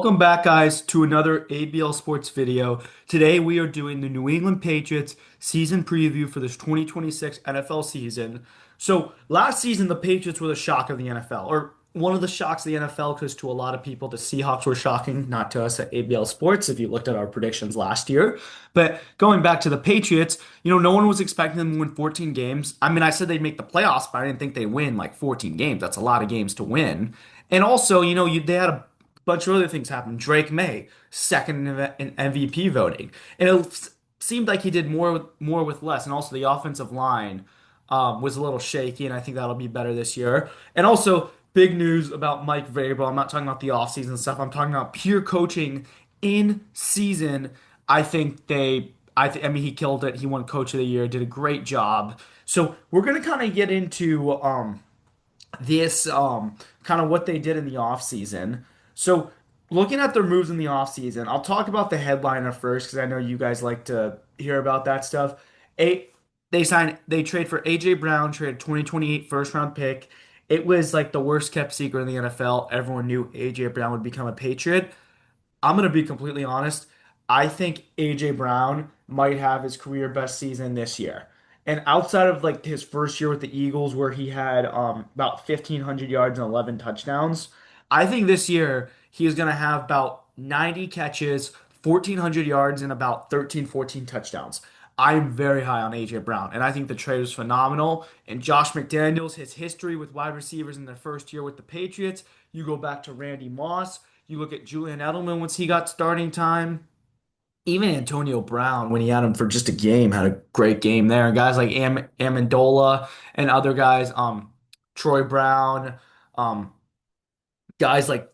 Welcome back, guys, to another ABL Sports video. Today we are doing the New England Patriots season preview for this 2026 NFL season. So last season, the Patriots were the shock of the NFL, or one of the shocks of the NFL, because to a lot of people, the Seahawks were shocking, not to us at ABL Sports, if you looked at our predictions last year. But going back to the Patriots, no one was expecting them to win 14 games. I mean, I said they'd make the playoffs, but I didn't think they'd win like 14 games. That's a lot of games to win. And also, they had a bunch of other things happened. Drake May, second in MVP voting, and it seemed like he did more with less. And also the offensive line was a little shaky, and I think that'll be better this year. And also big news about Mike Vrabel. I'm not talking about the offseason stuff. I'm talking about pure coaching in season. I mean, he killed it. He won Coach of the Year. Did a great job. So we're gonna kind of get into this kind of what they did in the offseason. So, looking at their moves in the offseason, I'll talk about the headliner first because I know you guys like to hear about that stuff. A, they trade for AJ Brown, traded 2028 first round pick. It was like the worst kept secret in the NFL. Everyone knew AJ Brown would become a Patriot. I'm going to be completely honest. I think AJ Brown might have his career best season this year. And outside of like his first year with the Eagles, where he had about 1,500 yards and 11 touchdowns, I think this year he is going to have about 90 catches, 1,400 yards, and about 13, 14 touchdowns. I'm very high on AJ Brown, and I think the trade is phenomenal. And Josh McDaniels, his history with wide receivers in their first year with the Patriots, you go back to Randy Moss. You look at Julian Edelman once he got starting time. Even Antonio Brown, when he had him for just a game, had a great game there. And guys like Amendola and other guys, Troy Brown, um, guys like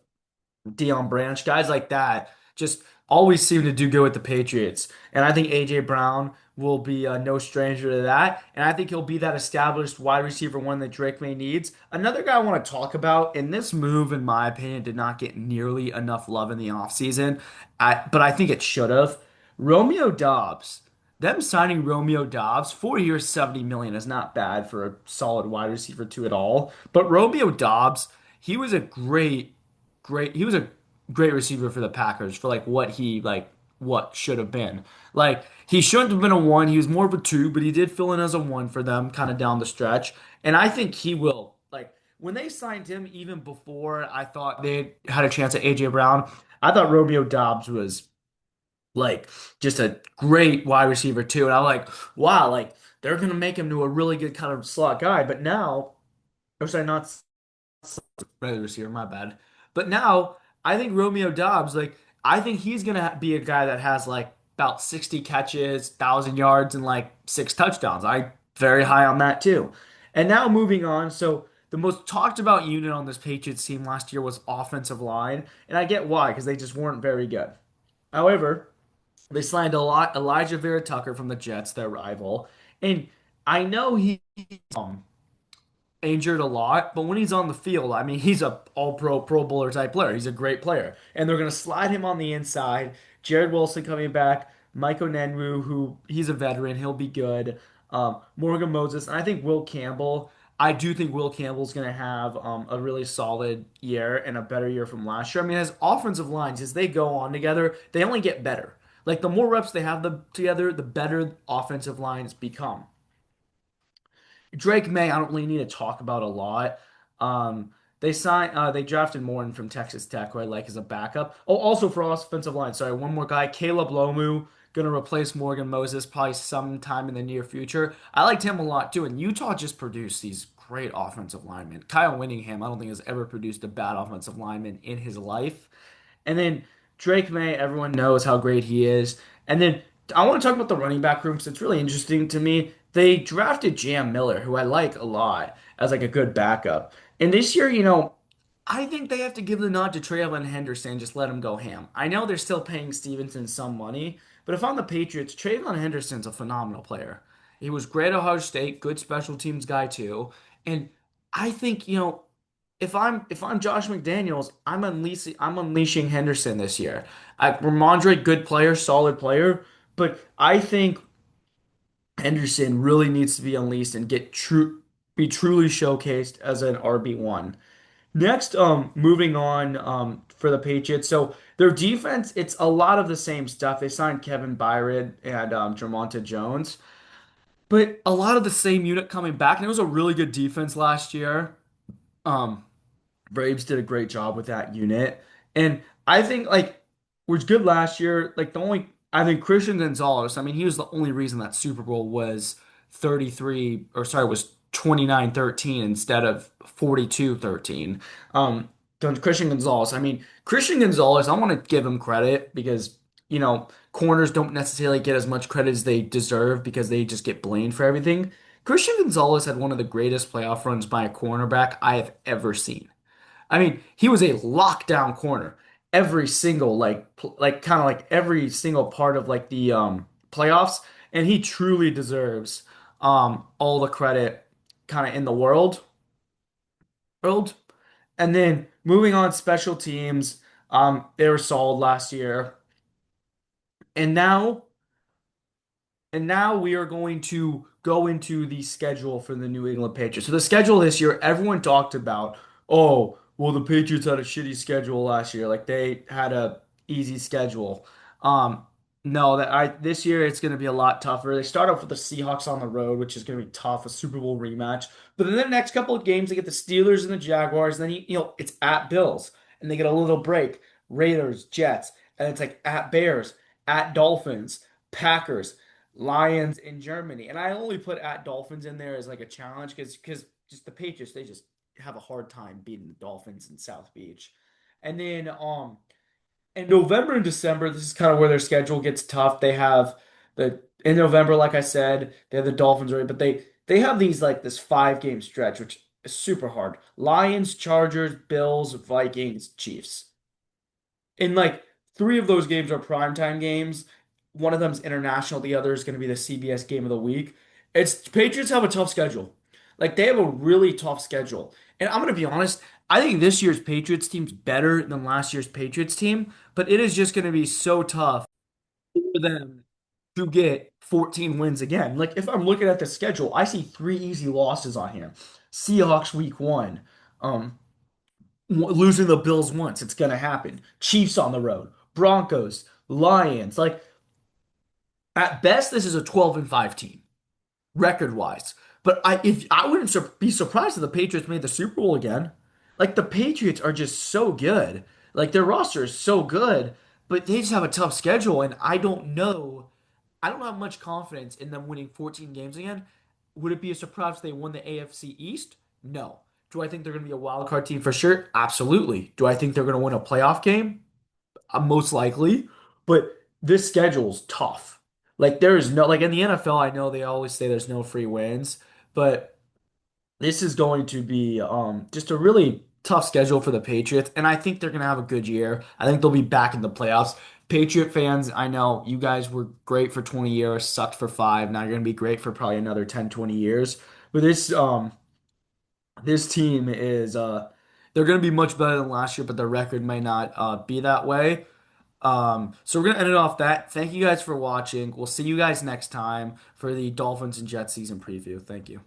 Deion Branch, guys like that, just always seem to do good with the Patriots. And I think AJ Brown will be no stranger to that. And I think he'll be that established wide receiver one that Drake May needs. Another guy I want to talk about, and this move, in my opinion, did not get nearly enough love in the offseason, but I think it should have. Romeo Dobbs. Them signing Romeo Dobbs, 4 years, 70 million is not bad for a solid wide receiver two at all. But Romeo Dobbs, he was a he was a great receiver for the Packers for what should have been. Like he shouldn't have been a one. He was more of a two, but he did fill in as a one for them kind of down the stretch. And I think he will. Like when they signed him, even before I thought they had a chance at AJ Brown, I thought Romeo Dobbs was like just a great wide receiver too. And I'm like, wow, like they're gonna make him to a really good kind of slot guy. But now, or sorry, not regular receiver, my bad. But now I think Romeo Dobbs, like I think he's gonna be a guy that has like about 60 catches, 1,000 yards, and like six touchdowns. I very high on that too. And now moving on, so the most talked about unit on this Patriots team last year was offensive line, and I get why, because they just weren't very good. However, they signed a lot Elijah Vera Tucker from the Jets, their rival, and I know he injured a lot, but when he's on the field, I mean, he's a all-pro, Pro Bowler type player. He's a great player, and they're going to slide him on the inside. Jared Wilson coming back, Mike Onenwu, who he's a veteran, he'll be good. Morgan Moses, and I think Will Campbell. I do think Will Campbell's going to have a really solid year and a better year from last year. I mean, as offensive lines, as they go on together, they only get better. Like the more reps they have them together, the better offensive lines become. Drake May, I don't really need to talk about a lot. They drafted Morton from Texas Tech, who I like as a backup. Oh, also for offensive line, sorry, one more guy, Caleb Lomu, gonna replace Morgan Moses probably sometime in the near future. I liked him a lot too, and Utah just produced these great offensive linemen. Kyle Whittingham, I don't think has ever produced a bad offensive lineman in his life. And then Drake May, everyone knows how great he is. And then I want to talk about the running back room because it's really interesting to me. They drafted Jam Miller, who I like a lot, as like a good backup. And this year, I think they have to give the nod to Traylon Henderson, just let him go ham. I know they're still paying Stevenson some money, but if I'm the Patriots, Traylon Henderson's a phenomenal player. He was great at Ohio State, good special teams guy too. And I think, if I'm Josh McDaniels, I'm unleashing Henderson this year. Ramondre, good player, solid player, but I think Henderson really needs to be unleashed and be truly showcased as an RB1. Next, moving on for the Patriots. So their defense, it's a lot of the same stuff. They signed Kevin Byard and Jermonta Jones, but a lot of the same unit coming back. And it was a really good defense last year. Um, Braves did a great job with that unit. And I think like was good last year. Like the only I think Christian Gonzalez, I mean, he was the only reason that Super Bowl was 33 or sorry, was 29-13 instead of 42-13. Um Christian Gonzalez. I mean, Christian Gonzalez, I want to give him credit because, corners don't necessarily get as much credit as they deserve because they just get blamed for everything. Christian Gonzalez had one of the greatest playoff runs by a cornerback I have ever seen. I mean, he was a lockdown corner. Every single like kind of like every single part of like the playoffs, and he truly deserves all the credit kind of in the world. And then moving on special teams, they were solid last year. And now we are going to go into the schedule for the New England Patriots. So the schedule this year, everyone talked about, oh, well, the Patriots had a shitty schedule last year. Like they had a easy schedule. Um, no, that I this year it's going to be a lot tougher. They start off with the Seahawks on the road, which is going to be tough, a Super Bowl rematch. But then the next couple of games, they get the Steelers and the Jaguars. And then it's at Bills, and they get a little break. Raiders, Jets, and it's like at Bears, at Dolphins, Packers. Lions in Germany. And I only put at Dolphins in there as like a challenge because just the Patriots, they just have a hard time beating the Dolphins in South Beach. And then in November and December, this is kind of where their schedule gets tough. They have the in November, like I said, they have the Dolphins right, but they have these like this 5 game stretch, which is super hard. Lions, Chargers, Bills, Vikings, Chiefs. And like 3 of those games are primetime games. One of them's international. The other is going to be the CBS game of the week. It's Patriots have a tough schedule. Like they have a really tough schedule. And I'm going to be honest, I think this year's Patriots team's better than last year's Patriots team, but it is just going to be so tough for them to get 14 wins again. Like if I'm looking at the schedule, I see 3 easy losses on here. Seahawks week 1. Um Losing the Bills once, it's going to happen. Chiefs on the road, Broncos, Lions. Like at best, this is a 12-5 team record wise. But I wouldn't be surprised if the Patriots made the Super Bowl again. Like the Patriots are just so good. Like their roster is so good, but they just have a tough schedule, and I don't know. I don't have much confidence in them winning 14 games again. Would it be a surprise if they won the AFC East? No. Do I think they're going to be a wild card team for sure? Absolutely. Do I think they're going to win a playoff game? Most likely. But this schedule's tough. Like there is no like in the NFL, I know they always say there's no free wins, but this is going to be just a really tough schedule for the Patriots, and I think they're going to have a good year. I think they'll be back in the playoffs. Patriot fans, I know you guys were great for 20 years, sucked for 5. Now you're going to be great for probably another 10, 20 years. But this team is they're going to be much better than last year, but their record may not be that way. So we're gonna end it off that. Thank you guys for watching. We'll see you guys next time for the Dolphins and Jets season preview. Thank you.